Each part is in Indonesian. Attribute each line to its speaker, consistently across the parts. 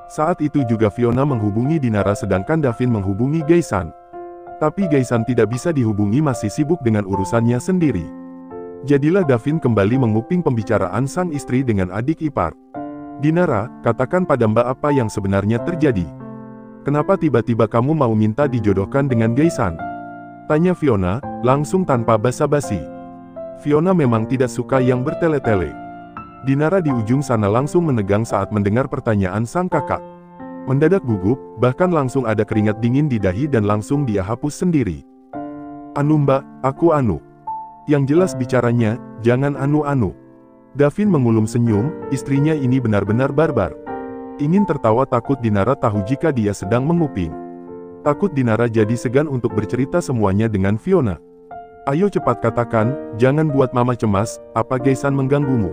Speaker 1: Saat itu juga Fiona menghubungi Dinara sedangkan Davin menghubungi Gaisan. Tapi Gaisan tidak bisa dihubungi, masih sibuk dengan urusannya sendiri. Jadilah Davin kembali menguping pembicaraan sang istri dengan adik ipar. Dinara, katakan pada Mbak apa yang sebenarnya terjadi. Kenapa tiba-tiba kamu mau minta dijodohkan dengan Gaisan? Tanya Fiona, langsung tanpa basa-basi. Fiona memang tidak suka yang bertele-tele. Dinara di ujung sana langsung menegang saat mendengar pertanyaan sang kakak. Mendadak gugup, bahkan langsung ada keringat dingin di dahi dan langsung dia hapus sendiri. Anu Mbak, aku anu. Yang jelas bicaranya, jangan anu-anu. Davin mengulum senyum, istrinya ini benar-benar barbar. Ingin tertawa takut Dinara tahu jika dia sedang menguping. Takut Dinara jadi segan untuk bercerita semuanya dengan Fiona. Ayo cepat katakan, jangan buat mama cemas, apa Gaisan mengganggumu?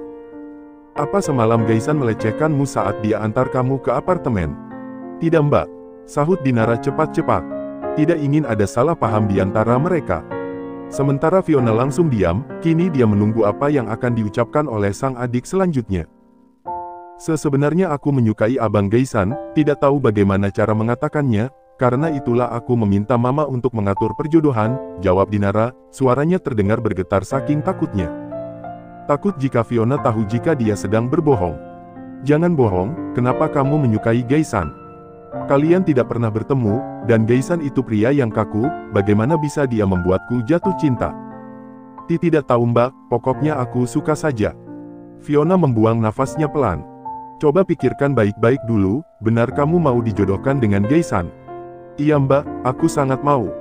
Speaker 1: Apa semalam Gaisan melecehkanmu saat dia antar kamu ke apartemen? Tidak Mbak, sahut Dinara cepat-cepat. Tidak ingin ada salah paham di antara mereka. Sementara Fiona langsung diam, kini dia menunggu apa yang akan diucapkan oleh sang adik selanjutnya. Sebenarnya aku menyukai Abang Gaisan, tidak tahu bagaimana cara mengatakannya, karena itulah aku meminta mama untuk mengatur perjodohan, jawab Dinara, suaranya terdengar bergetar saking takutnya. Takut jika Fiona tahu jika dia sedang berbohong. Jangan bohong, kenapa kamu menyukai Gaisan? Kalian tidak pernah bertemu, dan Gaisan itu pria yang kaku, bagaimana bisa dia membuatku jatuh cinta? Tidak tahu Mbak, pokoknya aku suka saja. Fiona membuang nafasnya pelan. Coba pikirkan baik-baik dulu, benar kamu mau dijodohkan dengan Gaisan? Iya Mbak, aku sangat mau.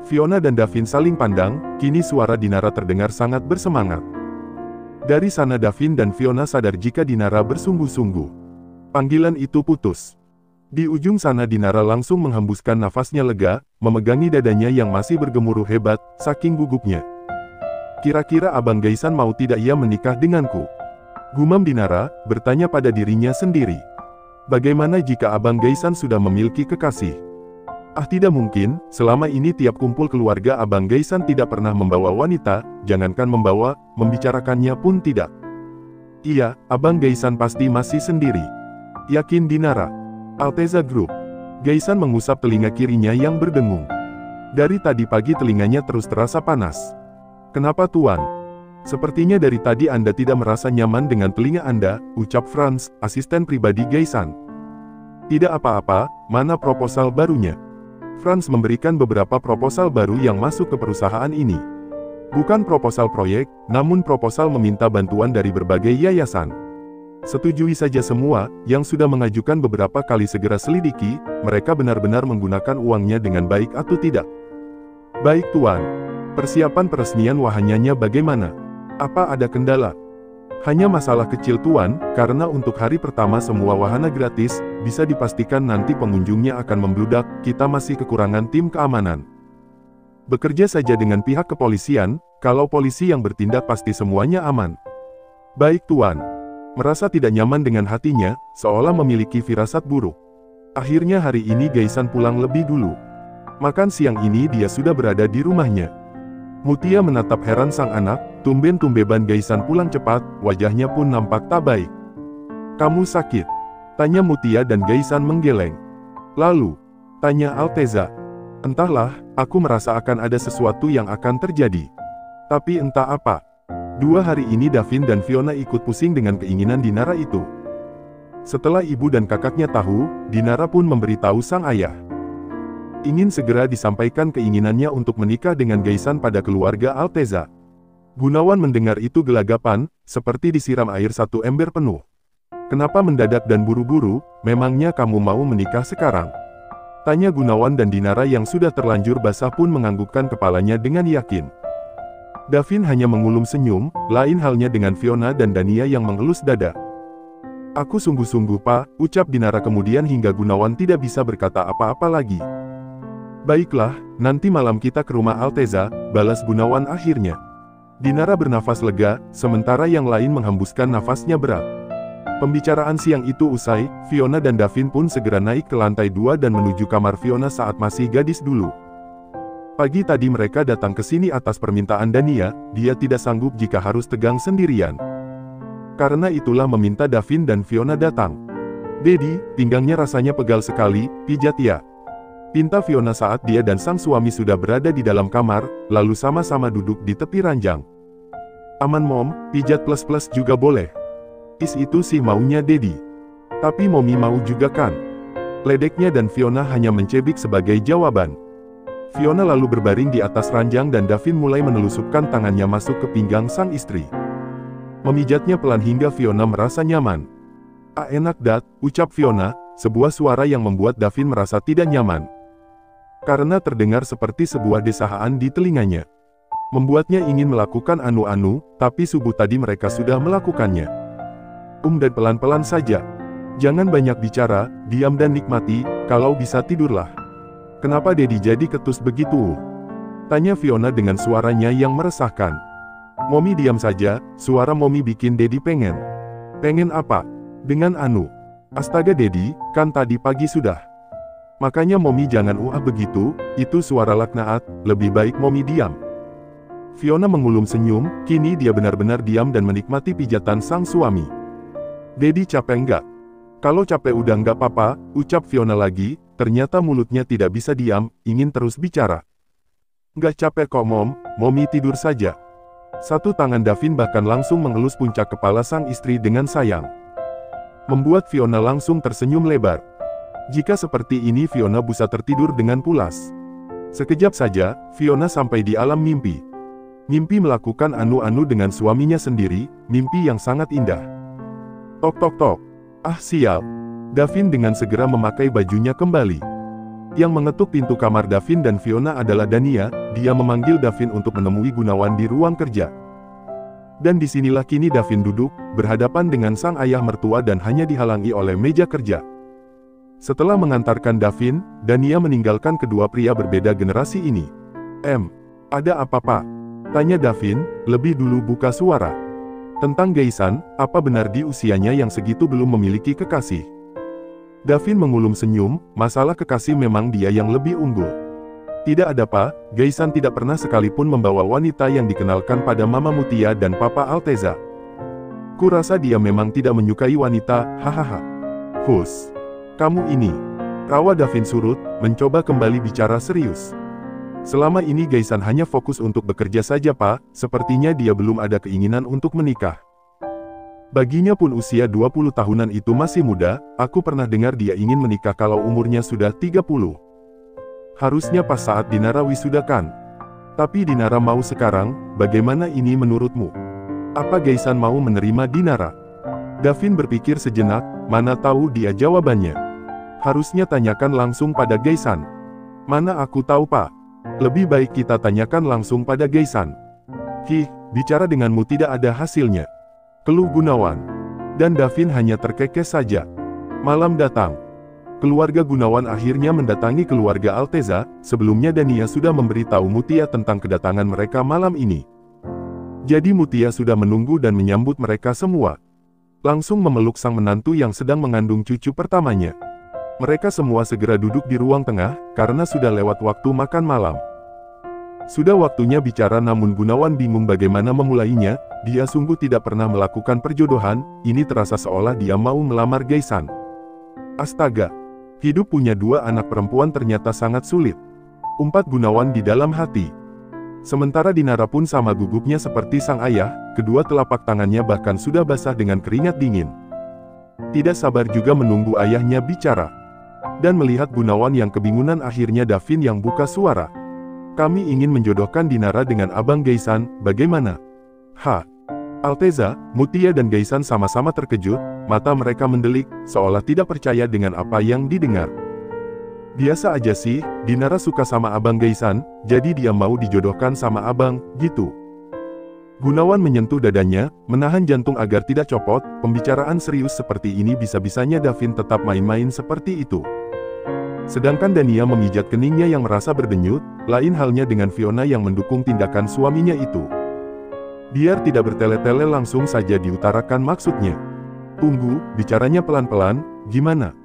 Speaker 1: Fiona dan Davin saling pandang, kini suara Dinara terdengar sangat bersemangat. Dari sana Davin dan Fiona sadar jika Dinara bersungguh-sungguh. Panggilan itu putus. Di ujung sana Dinara langsung menghembuskan nafasnya lega, memegangi dadanya yang masih bergemuruh hebat, saking gugupnya. Kira-kira Abang Gaisan mau tidak ia menikah denganku? Gumam Dinara, bertanya pada dirinya sendiri. Bagaimana jika Abang Gaisan sudah memiliki kekasih? Tidak mungkin, selama ini tiap kumpul keluarga Abang Gaisan tidak pernah membawa wanita, jangankan membawa, membicarakannya pun tidak. Iya, Abang Gaisan pasti masih sendiri. Yakin Dinara. Alteza Group. Gaisan mengusap telinga kirinya yang berdengung. Dari tadi pagi telinganya terus terasa panas. Kenapa Tuan? Sepertinya dari tadi Anda tidak merasa nyaman dengan telinga Anda, ucap Franz, asisten pribadi Gaisan. Tidak apa-apa, mana proposal barunya? Franz memberikan beberapa proposal baru yang masuk ke perusahaan ini. Bukan proposal proyek, namun proposal meminta bantuan dari berbagai yayasan. Setujui saja semua, yang sudah mengajukan beberapa kali segera selidiki, mereka benar-benar menggunakan uangnya dengan baik atau tidak. Baik Tuan. Persiapan peresmian wahananya bagaimana? Apa ada kendala? Hanya masalah kecil Tuan, karena untuk hari pertama semua wahana gratis, bisa dipastikan nanti pengunjungnya akan membludak, kita masih kekurangan tim keamanan. Bekerja saja dengan pihak kepolisian, kalau polisi yang bertindak pasti semuanya aman. Baik Tuan. Merasa tidak nyaman dengan hatinya, seolah memiliki firasat buruk. Akhirnya hari ini Gaisan pulang lebih dulu. Makan siang ini dia sudah berada di rumahnya. Mutia menatap heran sang anak, tumben-tumbeban Gaisan pulang cepat, wajahnya pun nampak tak baik. Kamu sakit? Tanya Mutia dan Gaisan menggeleng. Lalu, tanya Alteza. Entahlah, aku merasa akan ada sesuatu yang akan terjadi. Tapi entah apa. 2 hari ini Davin dan Fiona ikut pusing dengan keinginan Dinara itu. Setelah ibu dan kakaknya tahu, Dinara pun memberitahu sang ayah. Ingin segera disampaikan keinginannya untuk menikah dengan Gaisan pada keluarga Alteza. Gunawan mendengar itu gelagapan, seperti disiram air satu ember penuh. Kenapa mendadak dan buru-buru, memangnya kamu mau menikah sekarang? Tanya Gunawan dan Dinara yang sudah terlanjur basah pun menganggukkan kepalanya dengan yakin. Davin hanya mengulum senyum, lain halnya dengan Fiona dan Dania yang mengelus dada. Aku sungguh-sungguh Pak, ucap Dinara kemudian hingga Gunawan tidak bisa berkata apa-apa lagi. Baiklah, nanti malam kita ke rumah Alteza, balas Gunawan akhirnya. Dinara bernafas lega, sementara yang lain menghembuskan nafasnya berat. Pembicaraan siang itu usai, Fiona dan Davin pun segera naik ke lantai 2 dan menuju kamar Fiona saat masih gadis dulu. Pagi tadi mereka datang ke sini atas permintaan Dania, dia tidak sanggup jika harus tegang sendirian. Karena itulah meminta Davin dan Fiona datang. Dedi, pinggangnya rasanya pegal sekali, pijat ya. Pinta Fiona saat dia dan sang suami sudah berada di dalam kamar, lalu sama-sama duduk di tepi ranjang. Aman Mom, pijat plus-plus juga boleh. Itu sih maunya Dedi. Tapi Mommy mau juga kan? Ledeknya dan Fiona hanya mencebik sebagai jawaban. Fiona lalu berbaring di atas ranjang dan Davin mulai menelusupkan tangannya masuk ke pinggang sang istri. Memijatnya pelan hingga Fiona merasa nyaman. Enak dat, ucap Fiona, sebuah suara yang membuat Davin merasa tidak nyaman. Karena terdengar seperti sebuah desahan di telinganya. Membuatnya ingin melakukan anu-anu, tapi subuh tadi mereka sudah melakukannya. Dan pelan-pelan saja. Jangan banyak bicara, diam dan nikmati, kalau bisa tidurlah. Kenapa Dedi jadi ketus begitu? Tanya Fiona dengan suaranya yang meresahkan. Mommy diam saja, suara Mommy bikin Dedi pengen. Pengen apa? Dengan anu. Astaga Dedi, kan tadi pagi sudah. Makanya Mommy jangan begitu, itu suara laknat, lebih baik Mommy diam. Fiona mengulum senyum, kini dia benar-benar diam dan menikmati pijatan sang suami. Dedi capek enggak? Kalau capek udah enggak apa-apa, ucap Fiona lagi, ternyata mulutnya tidak bisa diam, ingin terus bicara. Enggak capek kok Mom, Mommy tidur saja. Satu tangan Davin bahkan langsung mengelus puncak kepala sang istri dengan sayang. Membuat Fiona langsung tersenyum lebar. Jika seperti ini Fiona bisa tertidur dengan pulas. Sekejap saja, Fiona sampai di alam mimpi. Mimpi melakukan anu-anu dengan suaminya sendiri, mimpi yang sangat indah. Tok tok tok. Sial. Davin dengan segera memakai bajunya kembali. Yang mengetuk pintu kamar Davin dan Fiona adalah Dania, dia memanggil Davin untuk menemui Gunawan di ruang kerja. Dan disinilah kini Davin duduk, berhadapan dengan sang ayah mertua dan hanya dihalangi oleh meja kerja. Setelah mengantarkan Davin, Dania meninggalkan kedua pria berbeda generasi ini. Ada apa Pak? Tanya Davin, lebih dulu buka suara. Tentang Gaisan, apa benar di usianya yang segitu belum memiliki kekasih? Davin mengulum senyum, masalah kekasih memang dia yang lebih unggul. Tidak ada Pak, Gaisan tidak pernah sekalipun membawa wanita yang dikenalkan pada Mama Mutia dan Papa Alteza. Kurasa dia memang tidak menyukai wanita, hahaha. Hus. Kamu ini. Rawa Davin surut, mencoba kembali bicara serius. Selama ini Gaisan hanya fokus untuk bekerja saja Pak, sepertinya dia belum ada keinginan untuk menikah. Baginya pun usia 20 tahunan itu masih muda, aku pernah dengar dia ingin menikah kalau umurnya sudah 30. Harusnya pas saat Dinara wisuda kan? Tapi Dinara mau sekarang, bagaimana ini menurutmu? Apa Gaisan mau menerima Dinara? Davin berpikir sejenak, mana tahu dia jawabannya. Harusnya tanyakan langsung pada Gaisan. Mana aku tahu Pak? Lebih baik kita tanyakan langsung pada Gaisan. Bicara denganmu tidak ada hasilnya. Keluh Gunawan. Dan Davin hanya terkekeh saja. Malam datang. Keluarga Gunawan akhirnya mendatangi keluarga Alteza, sebelumnya Dania sudah memberitahu Mutia tentang kedatangan mereka malam ini. Jadi Mutia sudah menunggu dan menyambut mereka semua. Langsung memeluk sang menantu yang sedang mengandung cucu pertamanya. Mereka semua segera duduk di ruang tengah, karena sudah lewat waktu makan malam. Sudah waktunya bicara namun Gunawan bingung bagaimana memulainya, dia sungguh tidak pernah melakukan perjodohan, ini terasa seolah dia mau melamar Gaisan. Astaga, hidup punya dua anak perempuan ternyata sangat sulit. Umpat Gunawan di dalam hati. Sementara Dinara pun sama gugupnya seperti sang ayah, kedua telapak tangannya bahkan sudah basah dengan keringat dingin. Tidak sabar juga menunggu ayahnya bicara. Dan melihat Gunawan yang kebingungan akhirnya Davin yang buka suara. Kami ingin menjodohkan Dinara dengan Abang Gaisan, bagaimana? Alteza, Mutia dan Gaisan sama-sama terkejut, mata mereka mendelik, seolah tidak percaya dengan apa yang didengar. Biasa aja sih, Dinara suka sama Abang Gaisan, jadi dia mau dijodohkan sama Abang, gitu. Gunawan menyentuh dadanya, menahan jantung agar tidak copot, pembicaraan serius seperti ini bisa-bisanya Davin tetap main-main seperti itu. Sedangkan Dania memijat keningnya yang merasa berdenyut, lain halnya dengan Fiona yang mendukung tindakan suaminya itu. Biar tidak bertele-tele langsung saja diutarakan maksudnya. Tunggu, bicaranya pelan-pelan, gimana?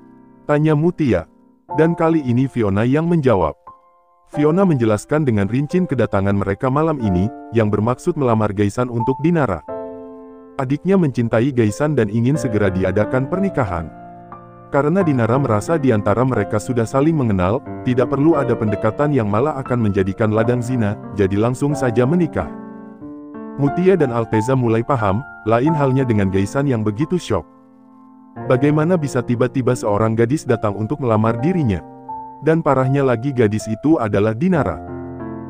Speaker 1: Tanya Mutia. Dan kali ini Fiona yang menjawab. Fiona menjelaskan dengan rinci kedatangan mereka malam ini, yang bermaksud melamar Gaisan untuk Dinara. Adiknya mencintai Gaisan dan ingin segera diadakan pernikahan. Karena Dinara merasa di antara mereka sudah saling mengenal, tidak perlu ada pendekatan yang malah akan menjadikan ladang zina, jadi langsung saja menikah. Mutia dan Alteza mulai paham, lain halnya dengan Gaisan yang begitu syok. Bagaimana bisa tiba-tiba seorang gadis datang untuk melamar dirinya? Dan parahnya lagi gadis itu adalah Dinara.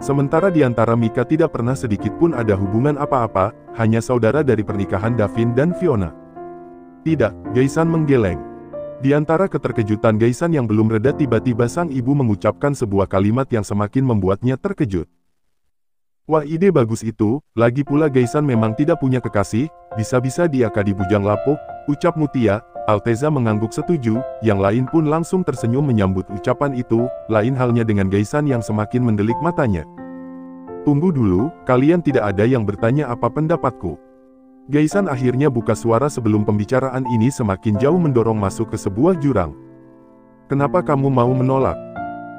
Speaker 1: Sementara di antara Mika tidak pernah sedikit pun ada hubungan apa-apa, hanya saudara dari pernikahan Davin dan Fiona. Tidak, Gaisan menggeleng. Di antara keterkejutan Gaisan yang belum reda tiba-tiba sang ibu mengucapkan sebuah kalimat yang semakin membuatnya terkejut. Wah, ide bagus itu, lagi pula Gaisan memang tidak punya kekasih, bisa-bisa dia kadi bujang lapuk, ucap Mutia. Alteza mengangguk setuju, yang lain pun langsung tersenyum menyambut ucapan itu, lain halnya dengan Gaisan yang semakin mendelik matanya. Tunggu dulu, kalian tidak ada yang bertanya apa pendapatku. Gaisan akhirnya buka suara sebelum pembicaraan ini semakin jauh mendorong masuk ke sebuah jurang. Kenapa kamu mau menolak?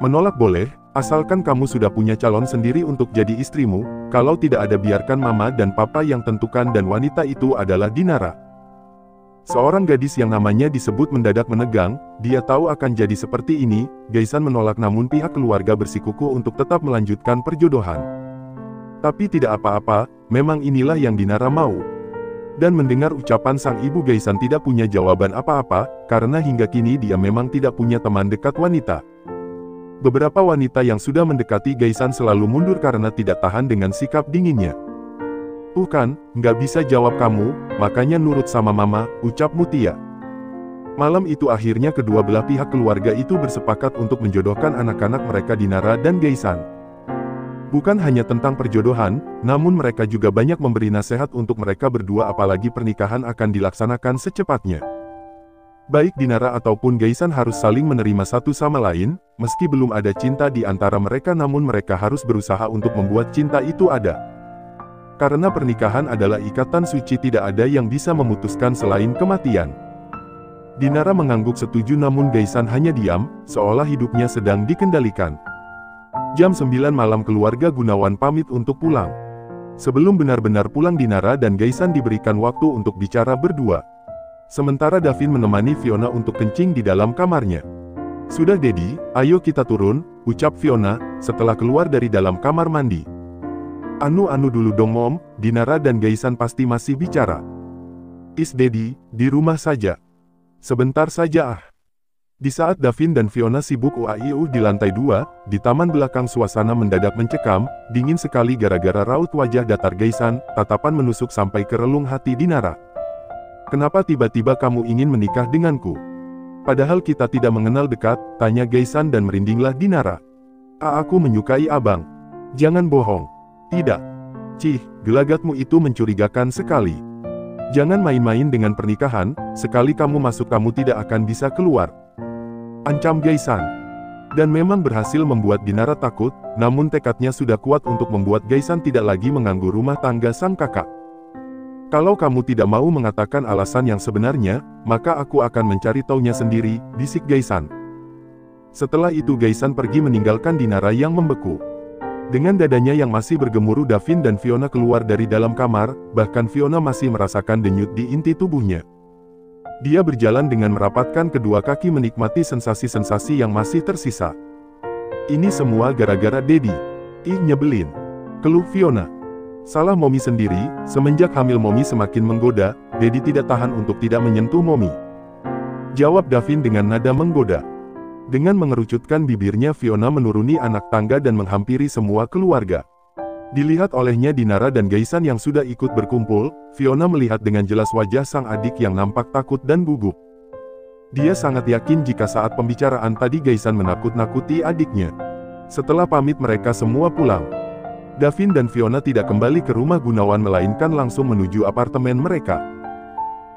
Speaker 1: Menolak boleh, asalkan kamu sudah punya calon sendiri untuk jadi istrimu, kalau tidak ada biarkan mama dan papa yang tentukan dan wanita itu adalah Dinara. Seorang gadis yang namanya disebut mendadak menegang, dia tahu akan jadi seperti ini, Gaisan menolak namun pihak keluarga bersikukuh untuk tetap melanjutkan perjodohan. Tapi tidak apa-apa, memang inilah yang Dinara mau. Dan mendengar ucapan sang ibu Gaisan tidak punya jawaban apa-apa, karena hingga kini dia memang tidak punya teman dekat wanita. Beberapa wanita yang sudah mendekati Gaisan selalu mundur karena tidak tahan dengan sikap dinginnya. Tuh kan, nggak bisa jawab kamu, makanya nurut sama mama, ucap Mutia. Malam itu akhirnya kedua belah pihak keluarga itu bersepakat untuk menjodohkan anak-anak mereka Dinara dan Gaisan. Bukan hanya tentang perjodohan, namun mereka juga banyak memberi nasihat untuk mereka berdua apalagi pernikahan akan dilaksanakan secepatnya. Baik Dinara ataupun Gaisan harus saling menerima satu sama lain, meski belum ada cinta di antara mereka namun mereka harus berusaha untuk membuat cinta itu ada. Karena pernikahan adalah ikatan suci tidak ada yang bisa memutuskan selain kematian. Dinara mengangguk setuju namun Gaisan hanya diam, seolah hidupnya sedang dikendalikan. Jam 9 malam keluarga Gunawan pamit untuk pulang. Sebelum benar-benar pulang Dinara dan Gaisan diberikan waktu untuk bicara berdua. Sementara Davin menemani Fiona untuk kencing di dalam kamarnya. Sudah Dedi, ayo kita turun, ucap Fiona, setelah keluar dari dalam kamar mandi. Anu dulu dong Mom, Dinara dan Gaisan pasti masih bicara. Is Dedi, di rumah saja. Sebentar saja ah. Di saat Davin dan Fiona sibuk UAIU di lantai 2, di taman belakang suasana mendadak mencekam, dingin sekali gara-gara raut wajah datar Gaisan, tatapan menusuk sampai ke relung hati Dinara. Kenapa tiba-tiba kamu ingin menikah denganku? Padahal kita tidak mengenal dekat, tanya Gaisan dan merindinglah Dinara. Aku menyukai abang. Jangan bohong. Tidak. Cih, gelagatmu itu mencurigakan sekali. Jangan main-main dengan pernikahan, sekali kamu masuk kamu tidak akan bisa keluar. Ancam Gaisan. Dan memang berhasil membuat Dinara takut, namun tekadnya sudah kuat untuk membuat Gaisan tidak lagi mengganggu rumah tangga sang kakak. Kalau kamu tidak mau mengatakan alasan yang sebenarnya, maka aku akan mencari taunya sendiri, bisik Gaisan. Setelah itu Gaisan pergi meninggalkan Dinara yang membeku. Dengan dadanya yang masih bergemuruh Davin dan Fiona keluar dari dalam kamar, bahkan Fiona masih merasakan denyut di inti tubuhnya. Dia berjalan dengan merapatkan kedua kaki menikmati sensasi-sensasi yang masih tersisa. Ini semua gara-gara Dedi. Ih nyebelin. Keluh Fiona. Salah Momi sendiri, semenjak hamil Momi semakin menggoda, Dedi tidak tahan untuk tidak menyentuh Momi. Jawab Davin dengan nada menggoda. Dengan mengerucutkan bibirnya Fiona menuruni anak tangga dan menghampiri semua keluarga. Dilihat olehnya Dinara dan Gaisan yang sudah ikut berkumpul, Fiona melihat dengan jelas wajah sang adik yang nampak takut dan gugup. Dia sangat yakin jika saat pembicaraan tadi Gaisan menakut-nakuti adiknya. Setelah pamit mereka semua pulang. Davin dan Fiona tidak kembali ke rumah Gunawan melainkan langsung menuju apartemen mereka.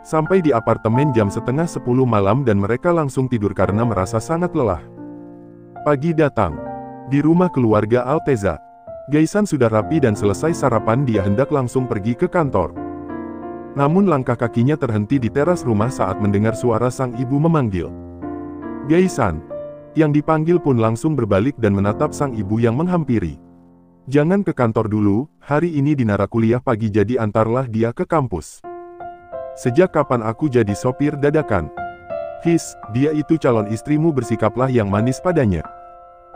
Speaker 1: Sampai di apartemen jam setengah 10 malam dan mereka langsung tidur karena merasa sangat lelah. Pagi datang. Di rumah keluarga Alteza. Gaisan sudah rapi dan selesai sarapan dia hendak langsung pergi ke kantor. Namun langkah kakinya terhenti di teras rumah saat mendengar suara sang ibu memanggil. Gaisan. Yang dipanggil pun langsung berbalik dan menatap sang ibu yang menghampiri. Jangan ke kantor dulu, hari ini Dinara kuliah pagi jadi antarlah dia ke kampus. Sejak kapan aku jadi sopir dadakan? His, dia itu calon istrimu, bersikaplah yang manis padanya.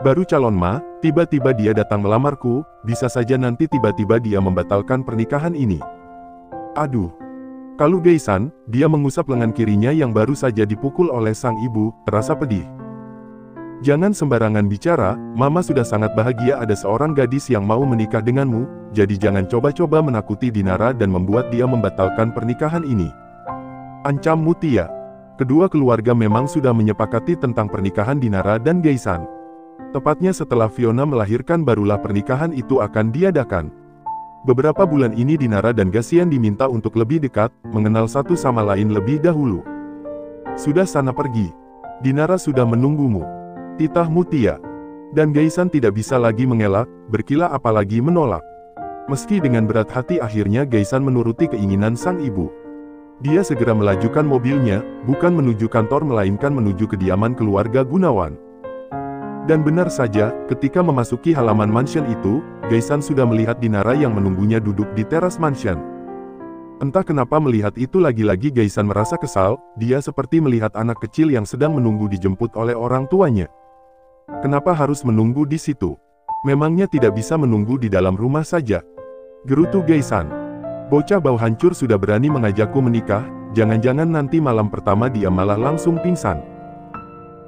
Speaker 1: Baru calon ma, tiba-tiba dia datang melamarku, bisa saja nanti tiba-tiba dia membatalkan pernikahan ini. Aduh. Kalau Gaisan, dia mengusap lengan kirinya yang baru saja dipukul oleh sang ibu, terasa pedih. Jangan sembarangan bicara, mama sudah sangat bahagia ada seorang gadis yang mau menikah denganmu, jadi jangan coba-coba menakuti Dinara dan membuat dia membatalkan pernikahan ini. Ancam Mutia. Kedua keluarga memang sudah menyepakati tentang pernikahan Dinara dan Gaisan. Tepatnya setelah Fiona melahirkan barulah pernikahan itu akan diadakan. Beberapa bulan ini Dinara dan Gaisan diminta untuk lebih dekat, mengenal satu sama lain lebih dahulu. Sudah sana pergi. Dinara sudah menunggumu. Titah Mutia. Dan Gaisan tidak bisa lagi mengelak, berkilah apalagi menolak. Meski dengan berat hati akhirnya Gaisan menuruti keinginan sang ibu. Dia segera melajukan mobilnya, bukan menuju kantor melainkan menuju kediaman keluarga Gunawan. Dan benar saja, ketika memasuki halaman mansion itu, Gaisan sudah melihat Dinara yang menunggunya duduk di teras mansion. Entah kenapa melihat itu lagi-lagi Gaisan merasa kesal, dia seperti melihat anak kecil yang sedang menunggu dijemput oleh orang tuanya. Kenapa harus menunggu di situ? Memangnya tidak bisa menunggu di dalam rumah saja? Gerutu Gaisan. Bocah bau hancur sudah berani mengajakku menikah, jangan-jangan nanti malam pertama dia malah langsung pingsan.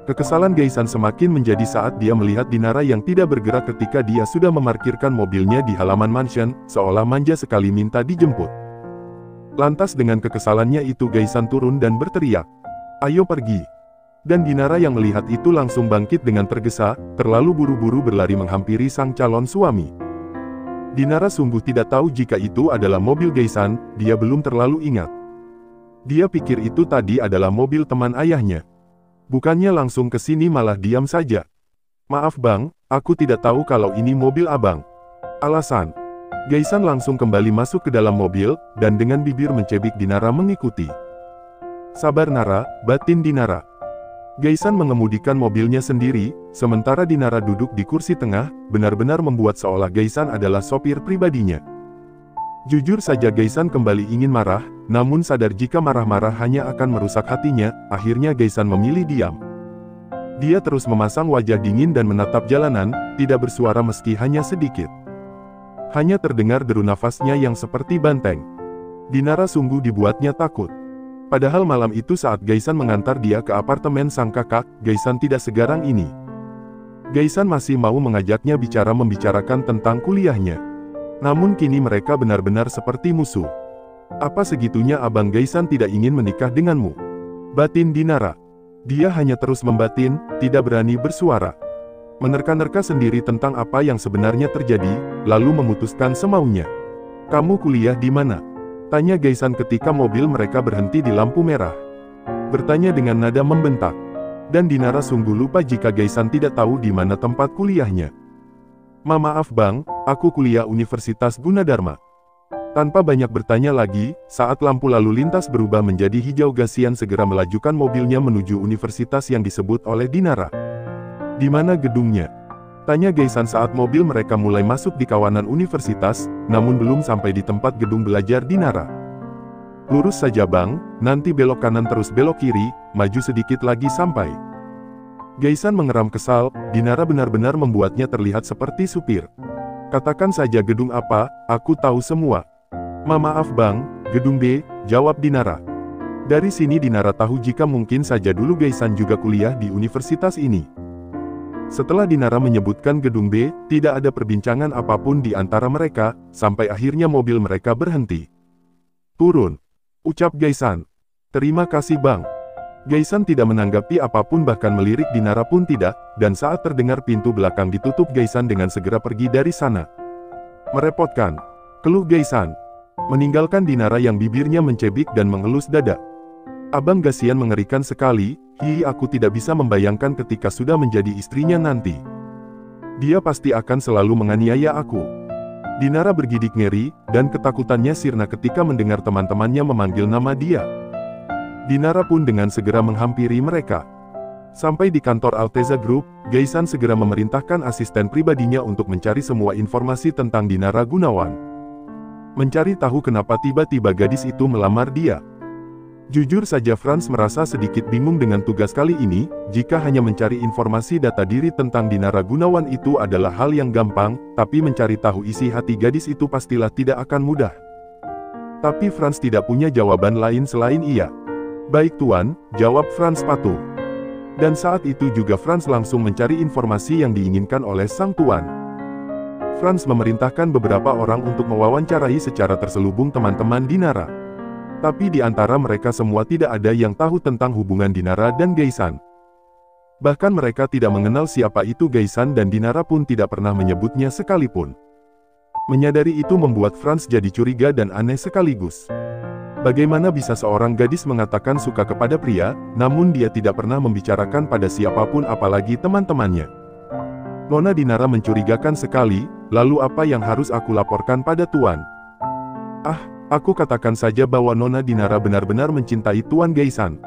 Speaker 1: Kekesalan Gaisan semakin menjadi saat dia melihat Dinara yang tidak bergerak ketika dia sudah memarkirkan mobilnya di halaman mansion, seolah manja sekali minta dijemput. Lantas dengan kekesalannya itu Gaisan turun dan berteriak, "Ayo pergi!" Dan Dinara yang melihat itu langsung bangkit dengan tergesa, terlalu buru-buru berlari menghampiri sang calon suami. Dinara sungguh tidak tahu jika itu adalah mobil Gaisan, dia belum terlalu ingat. Dia pikir itu tadi adalah mobil teman ayahnya. Bukannya langsung ke sini malah diam saja. "Maaf bang, aku tidak tahu kalau ini mobil abang." Alasan. Gaisan langsung kembali masuk ke dalam mobil, dan dengan bibir mencebik Dinara mengikuti. "Sabar Nara," batin Dinara. Gaisan mengemudikan mobilnya sendiri, sementara Dinara duduk di kursi tengah, benar-benar membuat seolah Gaisan adalah sopir pribadinya. Jujur saja Gaisan kembali ingin marah, namun sadar jika marah-marah hanya akan merusak hatinya, akhirnya Gaisan memilih diam. Dia terus memasang wajah dingin dan menatap jalanan, tidak bersuara meski hanya sedikit. Hanya terdengar deru nafasnya yang seperti banteng. Dinara sungguh dibuatnya takut. Padahal malam itu saat Gaisan mengantar dia ke apartemen sang kakak, Gaisan tidak segarang ini. Gaisan masih mau mengajaknya membicarakan tentang kuliahnya. Namun kini mereka benar-benar seperti musuh. "Apa segitunya abang Gaisan tidak ingin menikah denganmu?" batin Dinara. Dia hanya terus membatin, tidak berani bersuara. Menerka-nerka sendiri tentang apa yang sebenarnya terjadi, lalu memutuskan semaunya. "Kamu kuliah di mana?" tanya Gaisan ketika mobil mereka berhenti di lampu merah. Bertanya dengan nada membentak. Dan Dinara sungguh lupa jika Gaisan tidak tahu di mana tempat kuliahnya. Maaf bang, aku kuliah Universitas Gunadarma." Tanpa banyak bertanya lagi, saat lampu lalu lintas berubah menjadi hijau Gaisan segera melajukan mobilnya menuju universitas yang disebut oleh Dinara. "Di mana gedungnya?" tanya Gaisan saat mobil mereka mulai masuk di kawanan universitas, namun belum sampai di tempat gedung belajar Dinara. "Lurus saja bang, nanti belok kanan terus belok kiri, maju sedikit lagi sampai." Gaisan mengeram kesal, Dinara benar-benar membuatnya terlihat seperti supir. "Katakan saja gedung apa, aku tahu semua." Maaf bang, gedung B, jawab Dinara. Dari sini Dinara tahu jika mungkin saja dulu Gaisan juga kuliah di universitas ini. Setelah Dinara menyebutkan gedung B, tidak ada perbincangan apapun di antara mereka, sampai akhirnya mobil mereka berhenti. "Turun," ucap Gaisan. "Terima kasih bang." Gaisan tidak menanggapi apapun bahkan melirik Dinara pun tidak, dan saat terdengar pintu belakang ditutup Gaisan dengan segera pergi dari sana. "Merepotkan," keluh Gaisan. Meninggalkan Dinara yang bibirnya mencebik dan mengelus dada. "Abang Gaisan mengerikan sekali, aku tidak bisa membayangkan ketika sudah menjadi istrinya nanti. Dia pasti akan selalu menganiaya aku." Dinara bergidik ngeri, dan ketakutannya sirna ketika mendengar teman-temannya memanggil nama dia. Dinara pun dengan segera menghampiri mereka. Sampai di kantor Alteza Group, Gaisan segera memerintahkan asisten pribadinya untuk mencari semua informasi tentang Dinara Gunawan. Mencari tahu kenapa tiba-tiba gadis itu melamar dia. Jujur saja Franz merasa sedikit bingung dengan tugas kali ini, jika hanya mencari informasi data diri tentang Dinara Gunawan itu adalah hal yang gampang, tapi mencari tahu isi hati gadis itu pastilah tidak akan mudah. Tapi Franz tidak punya jawaban lain selain iya. Baik Tuan, jawab Franz patuh. Dan saat itu juga Franz langsung mencari informasi yang diinginkan oleh sang Tuan. Franz memerintahkan beberapa orang untuk mewawancarai secara terselubung teman-teman Dinara. Tapi di antara mereka semua tidak ada yang tahu tentang hubungan Dinara dan Gaisan. Bahkan mereka tidak mengenal siapa itu Gaisan dan Dinara pun tidak pernah menyebutnya sekalipun. Menyadari itu membuat Franz jadi curiga dan aneh sekaligus. Bagaimana bisa seorang gadis mengatakan suka kepada pria, namun dia tidak pernah membicarakan pada siapapun apalagi teman-temannya. Nona Dinara mencurigakan sekali, lalu apa yang harus aku laporkan pada Tuan? Aku katakan saja bahwa Nona Dinara benar-benar mencintai Tuan Gaisan.